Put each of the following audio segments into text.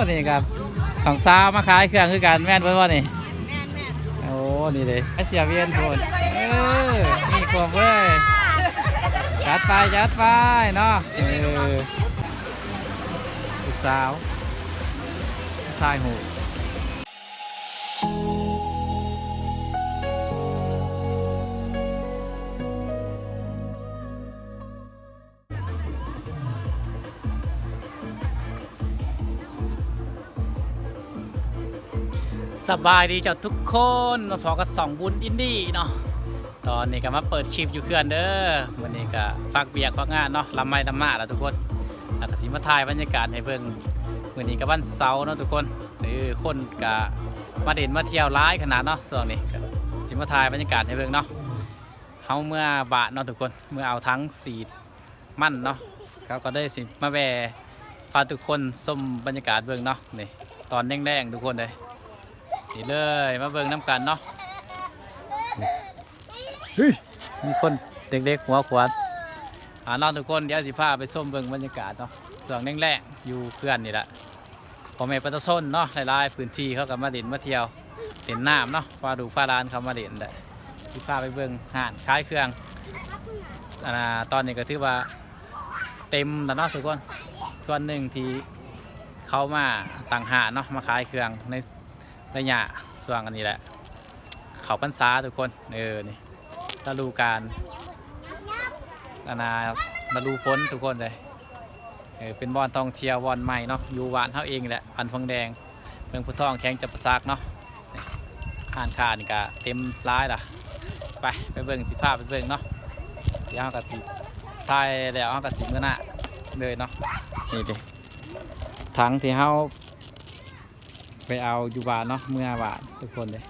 นี่ครับของสาวมาขายเครื่องคือกันแม่นเพิ่นว่านี่โอ้นี่เลยไอเสียเวียนโพนนี่ขวบเว้ยจัดไปเนาะสาวชายหูสบายดีเจ้าทุกคนมาพอกับ2บุญอินดี้เนาะตอนนี้ก็มาเปิดคลิปอยู่เขื่อนเด้อวันนี้ก็ฝากเบียกฝากงานเนาะลำไม่ลำมาแล้วทุกคนแล้วก็สิมาถ่ายบรรยากาศให้เบิ่งวันนี้ก็วันเสาร์เนาะทุกคนคนก็มาเด่นมาเที่ยวร้ายขนาดเนาะส่วนนี้ก็สิมาถ่ายบรรยากาศให้เบิ่งเนาะเฮาเมื่อบาทเนาะทุกคนเมื่อเอาทั้งสีมั่นเนาะเขาก็ได้สิมาแวะพาทุกคนชมบรรยากาศเบิ่งเนาะนี่ตอนแดงๆทุกคนเลยนี่เลยมาเบิ่งน้ำกันเนาะมีคนเด็กๆหัวขวานน้องทุกคนเดี๋ยวสิพาไปส้มเบิ่งบรรยากาศเนาะส่วนแรกๆอยู่เพื่อนนี่แหละพ่อแม่ประชาชนเนาะหลายๆพื้นที่เขาก็มาเด่นมาเที่ยวเด่นน้ำเนาะพาดูพาร้านเขามาเด่นได้สิพาไปเบิ่งห้านขายเครื่องตอนนี้ก็ถือว่าเต็มแล้วเนาะทุกคนส่วนหนึ่งที่เขามาต่างหากเนาะมาขายเครื่องในระยะส่วนอันนี้แหละเขาพรรษาทุกคนนี่ฤดูกาลฤดูฝนทุกคนเลยเป็นบอนท่องเที่ยวบอนใหม่เนาะอยู่หวานเท่าเองแหละพันฟองแดงเมืองพุทธองแข็งจับประซักเนาะอ่านขาดนี่ก็เต็มร้ายล่ะไปเบิ่งสิภาพไปเบิ่งเนาะเดี๋ยวเอากระสีทายแล้วเอากระสีเมื่อหน้าเลยเนาะนี่ดิทั้งที่เฮาไปเอาอยู่บ้านเนาะเมื่อบ้านทุกคนเลย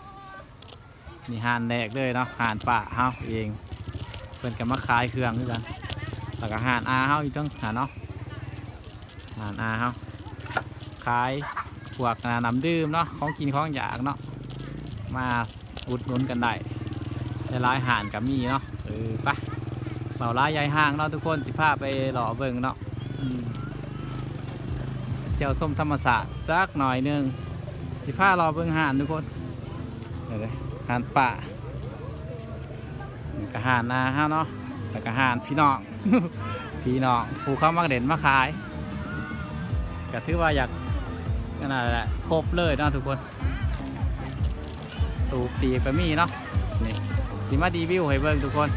นี่ห่านแรกเลยเนาะห่านป่าเฮาเองเพิ่นก็มาขายเครื่องด้วยกันแล้วก็ห่านอาเฮาอีกตั้งเนาะห่านอาเฮาขายพวกน้ำดื่มเนาะของกินของอยากเนาะมาอุดหนุนกันได้หลายห่านกับมีเนาะไปเบาร้ายใหญ่ห้างเนาะทุกคนสิพาไปหล่อเบิ่งเนาะเจ้าส้มธรรมศาสตร์จักหน่อยนึงสิพารอเบิ่งห่านทุกคนเลยห่านป่ากับห่านนาฮะเนาะแต่กับห่านพี่น้อง พี่น้องผู้เข้ามาเด่นมาขายก็ถือว่าอยากนั่นแหละครบเลยเนาะทุกคนตูตีก็มีเนาะนี่สิมาดีวิวให้เบิ่งทุกคน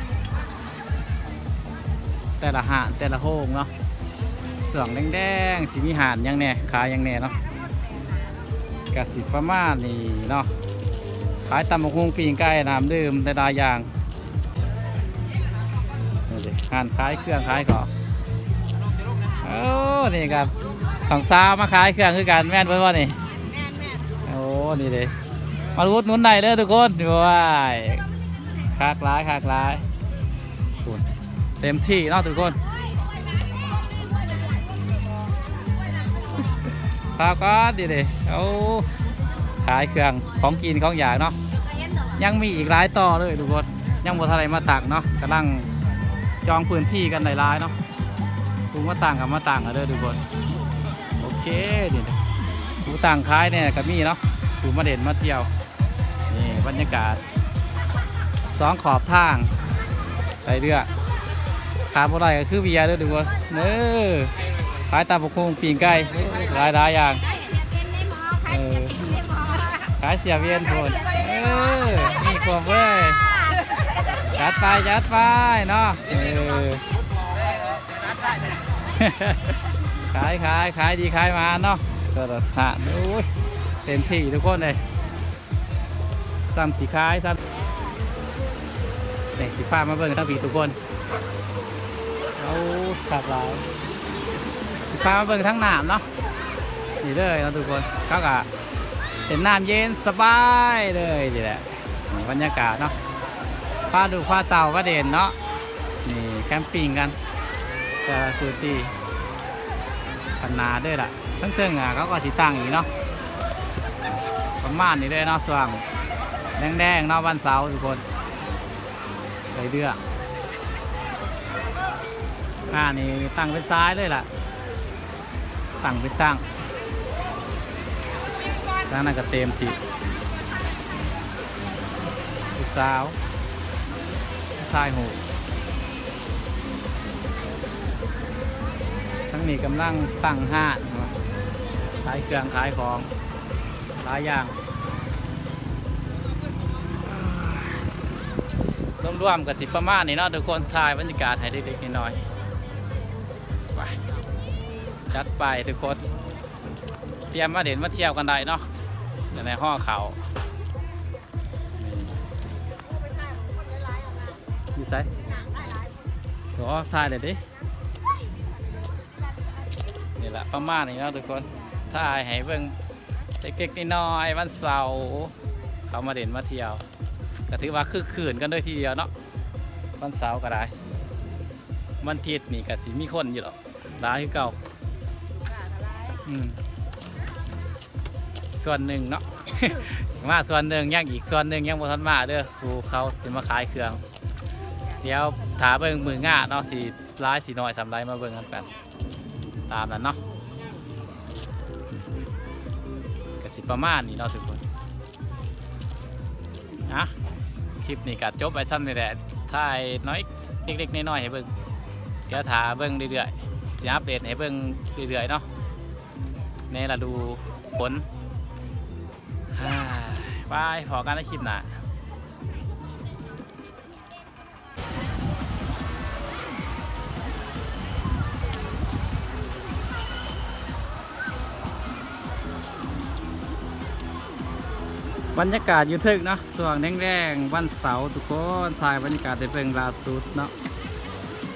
แต่ละห่านแต่ละโฮงเนาะเสื่องแดงๆสีมีห่านยังแน่ขายยังแน่เนาะกระสิประมาณนี้เนาะขายตำบักหุ่งปีงไก่น้ำดื่มแต่ดาอย่างห่านขายเครื่องขายของนี่ครับของสาวมาขายเครื่องคือกันแม่นเพิ่นว่านี่โอ้นี่เลยมาอุดหนุนได้เด้อทุกคนว้ายคากร้ายเต็มที่เนาะทุกคนข้าวก็ดีเลยขายเครื่องของกินของอยากเนาะยังมีอีกหลายต่อเลยทุกคนยังบ่ทันได้มาตักเนาะกำลังจองพื้นที่กันหลายๆเนาะกูมาต่างกับมาต่างกันเลยทุกคนโอเคนี่กูต่างขายเนี่ยกับมีเนาะกูมาเด่นมาเที่ยวนี่บรรยากาศ2ขอบทางใส่เรือขาบ่ได้ก็คือเบียร์ด้วยทุกคนขายตามพวกคุ้งปีงไก่หลายอย่างขายเสียเวียนโพนนี่ขวบเว้ยจัดไปเนาะขายดีขายมาเนาะก็หาเต็มที่ทุกคนเลยซ้ำสีขายซ้ำแต่สีฟ้ามาเบิ่งทั้งปีทุกคนขาดหลายสีฟ้ามาเบิ่งทั้งน้ำเนาะนี่เลยนะทุกคนเขาก็เป็นน้ำเย็นสบายเลยนี่แหละบรรยากาศเนาะพาดูพาเต่าก็เด่นเนาะนี่แคมปิ้งกันจะคือที่พันนาด้วยล่ะทั้งเทิงเขาก็สีตั้งอีกเนาะประมาณนี้เลยเนาะสว่างแดงๆเนาะวันเสาร์ทุกคนไปเรือนี่ตั้งเป็นซ้ายเลยล่ะตั้งเป็นตั้ง ทางนั้นก็เต็มที่ผู้สาวชายหูทั้งนี้กำลังตั้งห้านขายเครื่องขายของหลายอย่างรวมๆกับสิประมาณนี้เนาะทุกคนถ่ายบรรยากาศให้เด็กๆน้อยๆไปจัดไปทุกคนเตรียมมาเด่นมาเที่ยวกันได้เนาะในห้อเขาอยู่ไซตัวถ่ายเลยดินี่แหละประมาณนี้เนาะทุกคนถ่ายให้เบิ่งเด็กๆน้อยๆวันเสาร์เขามาเด่นมาเที่ยวก็ถือว่าคือคืนกันด้วยทีเดียวเนาะวันเสาร์ก็ได้วันอาทิตย์นี่ก็สิมีคนอยู่หรอกร้ายคือเก่าส่วนหนึ่งเนาะ มาส่วนหนึ่งยังอีกส่วนหนึ่งยังบ่ทันมาเด้อครูเขาสิมาขายเครื่องเดี๋ยวถาเบิ่งมือง่าเนาะสีร้ายสีน้อยสำไรมาเบิ่งกันตามนั้นเนาะก็สิประมาณนี้เนาะทุกคนนะคลิปนี้ก็จบไปซ้ำนี่แหละถ่ายน้อยเล็กๆน้อยๆให้เบิ่งเดี๋ยวถาเบิ่งเรื่อยๆสิอัปเดตให้เบิ่งเรื่อยๆเนาะในฤดูฝนบายพอกันในคลิปหน้าบรรยากาศอยู่ทึกเนาะส่วงแดงๆวันเสาร์ทุกคนถ่ายบรรยากาศในเพิ่งล่าสุดเนาะ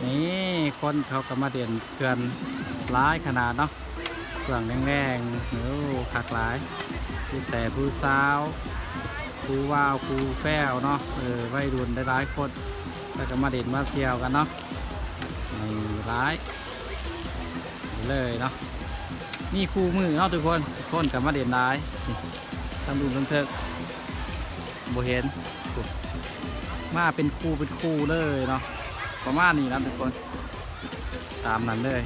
นี่คนเขาก็มาเด่นเกินร้ายขนาดเนาะส่วงแดงๆโอ้คักหลายผู้แสบผู้สาวผู้ว่าวผู้แฝวเนาะวัยรุ่นได้ร้ายคนแล้วก็มาเด่นมาเที่ยวกันเนาะนี่ร้ายเลยเนาะนี่คู่มือเนาะทุกคนกับมาเด่นร้ายทำดูเถิกโบเห็นมาเป็นคู่เลยเนาะประมาณนี้นะทุกคนตามนั้นเลย